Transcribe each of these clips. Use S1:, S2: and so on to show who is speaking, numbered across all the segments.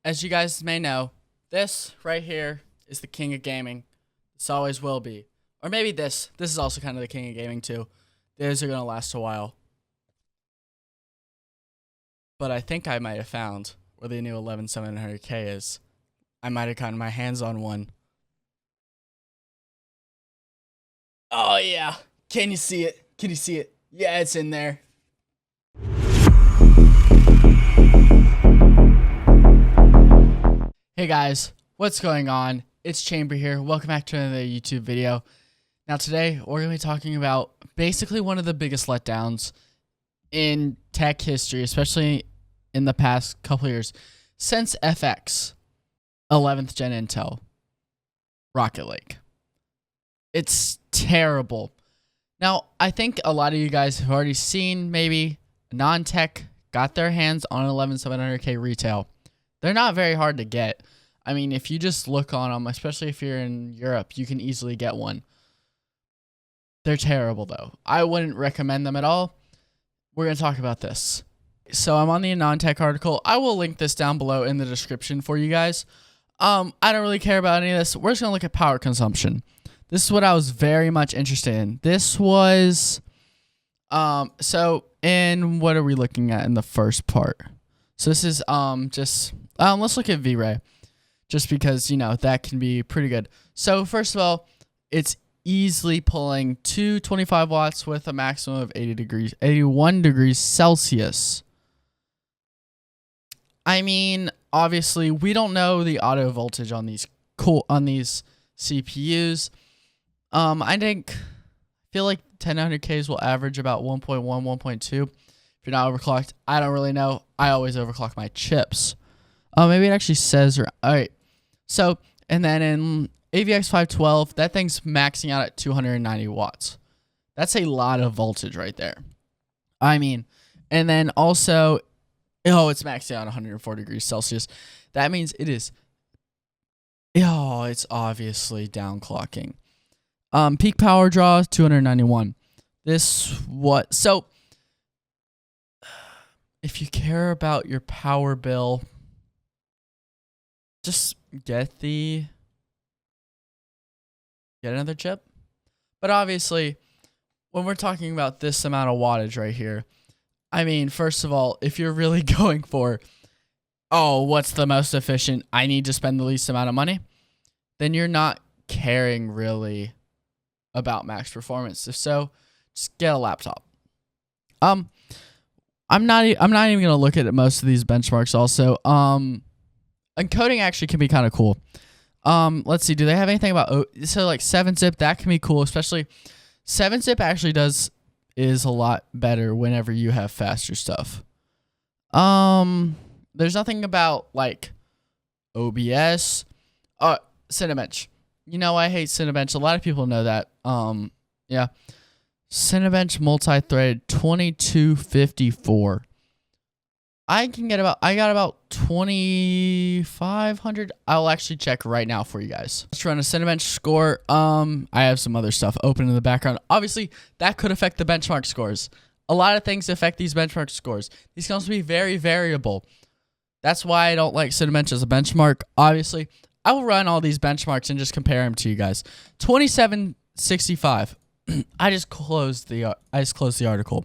S1: as you guys may know, this right here is the king of gaming. This always will be. Or maybe this. This is also kind of the king of gaming too. These are going to last a while. But I think I might have found where the new 11700K is. I might have gotten my hands on one. Oh yeah. Can you see it? Can you see it? Yeah, it's in there. Hey guys, what's going on? It's Chamber here. Welcome back to another YouTube video. Now today, we're going to be talking about basically one of the biggest letdowns in tech history, especially in the past couple years, since FX, 11th gen Intel, Rocket Lake. It's terrible. Now, I think a lot of you guys have already seen maybe non-tech got their hands on an 11700K retail. They're not very hard to get. I mean, if you just look on them, especially if you're in Europe, you can easily get one. They're terrible, though. I wouldn't recommend them at all. We're going to talk about this. So I'm on the non-tech article. I will link this down below in the description for you guys. I don't really care about any of this. We're just going to look at power consumption. This is what I was very much interested in. This was, so in, what are we looking at in the first part? So this is, let's look at V-Ray, just because, you know, that can be pretty good. So first of all, it's easily pulling 225 watts with a maximum of 81 degrees Celsius. I mean, obviously, we don't know the auto voltage on these CPUs. I feel like 10900Ks will average about 1.1, 1.2. If you're not overclocked, I don't really know. I always overclock my chips. Maybe it actually says, all right. So, and then in AVX 512, that thing's maxing out at 290 watts. That's a lot of voltage right there. I mean, and then also, it's maxing out 104 degrees Celsius. That means it is, it's obviously downclocking. Peak power draw, 291. So, if you care about your power bill, just get another chip. But obviously, when we're talking about this amount of wattage right here, I mean, first of all, if you're really going for, what's the most efficient, I need to spend the least amount of money, then you're not caring really about max performance. If so, just get a laptop. I'm not even gonna look at most of these benchmarks. Also, encoding actually can be kind of cool. Let's see. Do they have anything about so like 7-zip? That can be cool, especially 7-zip actually is a lot better whenever you have faster stuff. There's nothing about like OBS. Cinebench. You know, I hate Cinebench. A lot of people know that. Yeah. Cinebench multi-thread 2254. I got about 2500. I'll actually check right now for you guys. Let's run a Cinebench score. I have some other stuff open in the background. Obviously, that could affect the benchmark scores. A lot of things affect these benchmark scores. These can also be very variable. That's why I don't like Cinebench as a benchmark. Obviously, I will run all these benchmarks and just compare them to you guys. 2765. I just closed the article.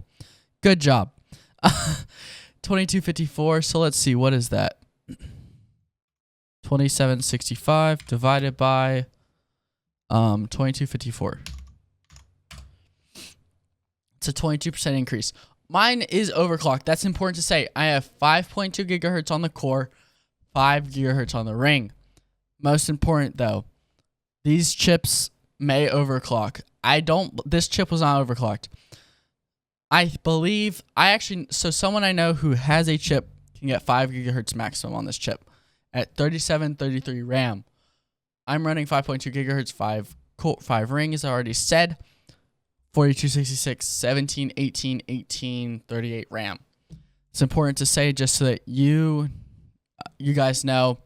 S1: Good job. 2254. So let's see, what is that? 2765 divided by 2254. It's a 22% increase. Mine is overclocked. That's important to say. I have 5.2 gigahertz on the core, 5 gigahertz on the ring. Most important though, these chips may overclock. This chip was not overclocked. I believe, so someone I know who has a chip can get 5 gigahertz maximum on this chip at 3733 RAM. I'm running 5.2 gigahertz, 5 ring, as I already said, 4266, 17, 18, 18, 38 RAM. It's important to say just so that you guys know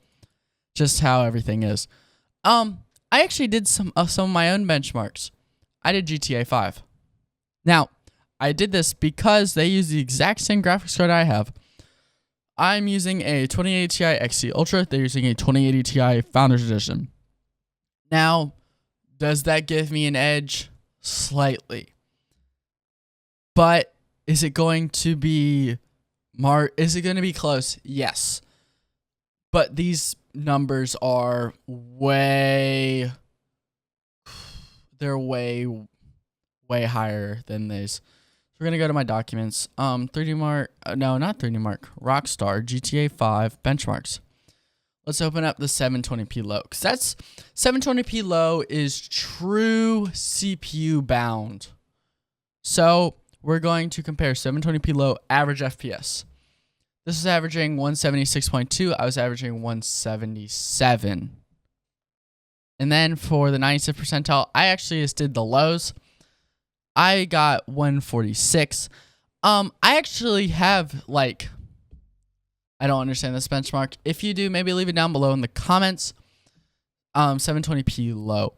S1: just how everything is. I actually did some of my own benchmarks. I did GTA 5. Now, I did this because they use the exact same graphics card I have. I'm using a 2080 Ti XT Ultra. They're using a 2080 Ti Founders Edition. Now, does that give me an edge? Slightly. But is it going to be is it going to be close? Yes. But these numbers are way higher than this. So we're going to go to my documents. 3D Mark, no, not 3D Mark. Rockstar GTA 5 benchmarks. Let's open up the 720p low, because that's 720p low is true CPU bound. So we're going to compare 720p low average FPS. This is averaging 176.2. I was averaging 177. And then for the 95th percentile, I actually just did the lows. I got 146. I actually have, like, I don't understand this benchmark. If you do, maybe leave it down below in the comments. 720p low.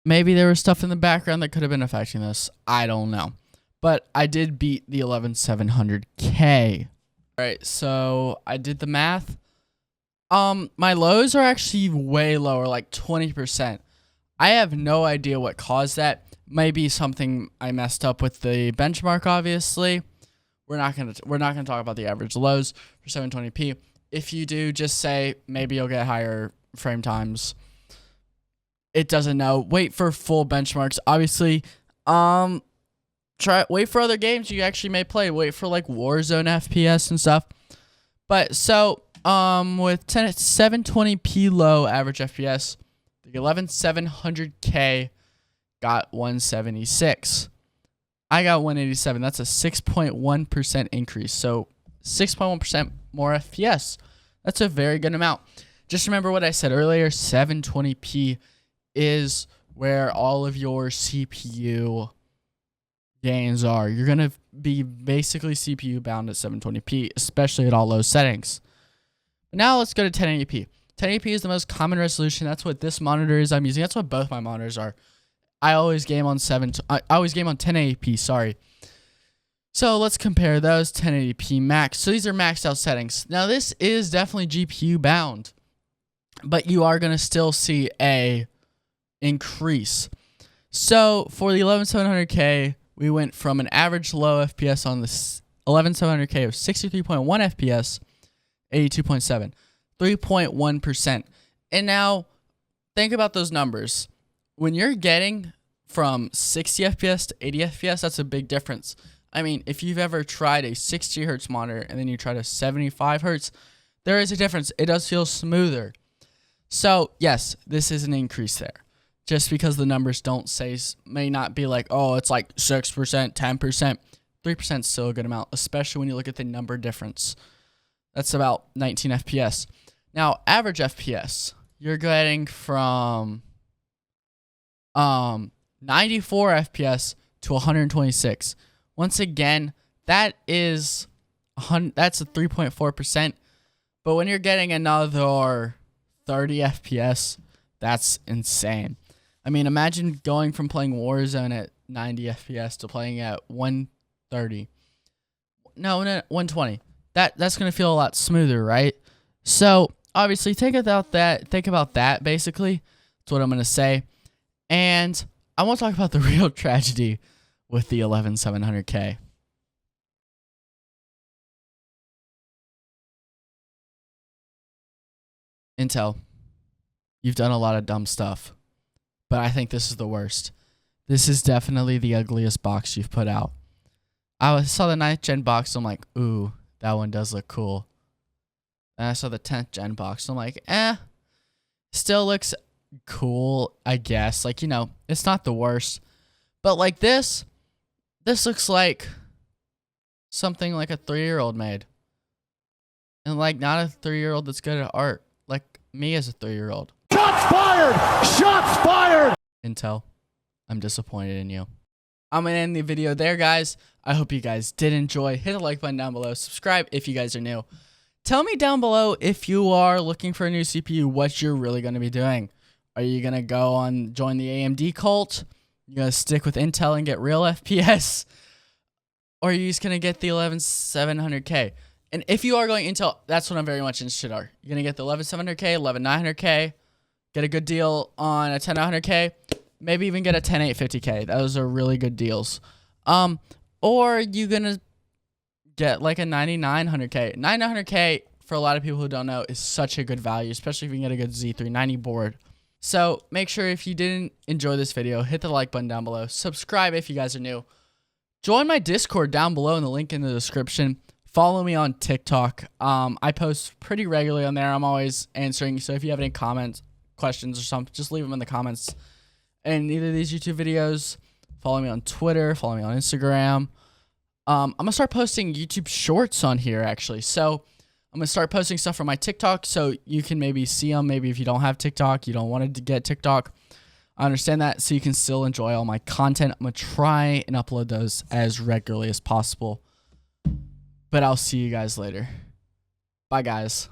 S1: Maybe there was stuff in the background that could have been affecting this. I don't know. But I did beat the 11700K. All right, so I did the math. My lows are actually way lower, like 20%. I have no idea what caused that. Maybe something I messed up with the benchmark, obviously. We're not gonna talk about the average lows for 720p. If you do, just say maybe you'll get higher frame times. It doesn't know. Wait for full benchmarks. Obviously, wait for other games you actually may play. Wait for like Warzone FPS and stuff. But so with 720p low average FPS, the 11700K got 176. I got 187. That's a 6.1% increase. So 6.1% more FPS. That's a very good amount. Just remember what I said earlier. 720p is where all of your CPU gains are. You're going to be basically CPU bound at 720p, especially at all low settings. But now let's go to 1080p. 1080p is the most common resolution. That's what this monitor is I'm using. That's what both my monitors are. I always game on 1080p, sorry. So let's compare those. 1080p max. So these are maxed out settings. Now this is definitely GPU bound, but you are going to still see a increase. So for the 11700K, we went from an average low FPS on the 11700K of 63.1 FPS, 82.7, 3.1%. And now think about those numbers. When you're getting from 60 FPS to 80 FPS, that's a big difference. I mean, if you've ever tried a 60 hertz monitor and then you tried a 75 hertz, there is a difference. It does feel smoother. So yes, this is an increase there. Just because the numbers don't say, may not be like, oh, it's like 6%, 10%, 3% is still a good amount, especially when you look at the number difference. That's about 19 FPS. Now, average FPS, you're getting from 94 FPS to 126. Once again, that's a 3.4%. But when you're getting another 30 FPS, that's insane. I mean, imagine going from playing Warzone at 90 FPS to playing at 130. No, 120. That's going to feel a lot smoother, right? So, obviously, think about that, basically. That's what I'm going to say. And I want to talk about the real tragedy with the 11700K. Intel, you've done a lot of dumb stuff, but I think this is the worst. This is definitely the ugliest box you've put out. I saw the 9th gen box, I'm like, ooh, that one does look cool. And I saw the 10th gen box, I'm like, still looks cool, I guess. Like, you know, it's not the worst. But like this looks like something like a 3-year-old made. And like not a 3-year-old that's good at art. Like me as a 3-year-old.
S2: Shots fired! Shots fired!
S1: Intel, I'm disappointed in you. I'm going to end the video there, guys. I hope you guys did enjoy. Hit the like button down below. Subscribe if you guys are new. Tell me down below if you are looking for a new CPU, what you're really going to be doing. Are you going to join the AMD cult? You going to stick with Intel and get real FPS? Or are you just going to get the 11700K? And if you are going Intel, that's what I'm very much interested in. You're going to get the 11700K, 11900K, get a good deal on a 10900K, maybe even get a 10850K. Those are really good deals. Or you're going to get like a 9900K. 9900K, for a lot of people who don't know, is such a good value, especially if you can get a good Z390 board. So make sure if you didn't enjoy this video, hit the like button down below. Subscribe if you guys are new. Join my Discord down below in the link in the description. Follow me on TikTok. I post pretty regularly on there. I'm always answering. So if you have any comments, questions, or something, just leave them in the comments. And either of these YouTube videos, follow me on Twitter, follow me on Instagram. I'm going to start posting YouTube shorts on here, actually. So I'm going to start posting stuff from my TikTok so you can maybe see them. Maybe if you don't have TikTok, you don't want to get TikTok. I understand that, so you can still enjoy all my content. I'm going to try and upload those as regularly as possible. But I'll see you guys later. Bye, guys.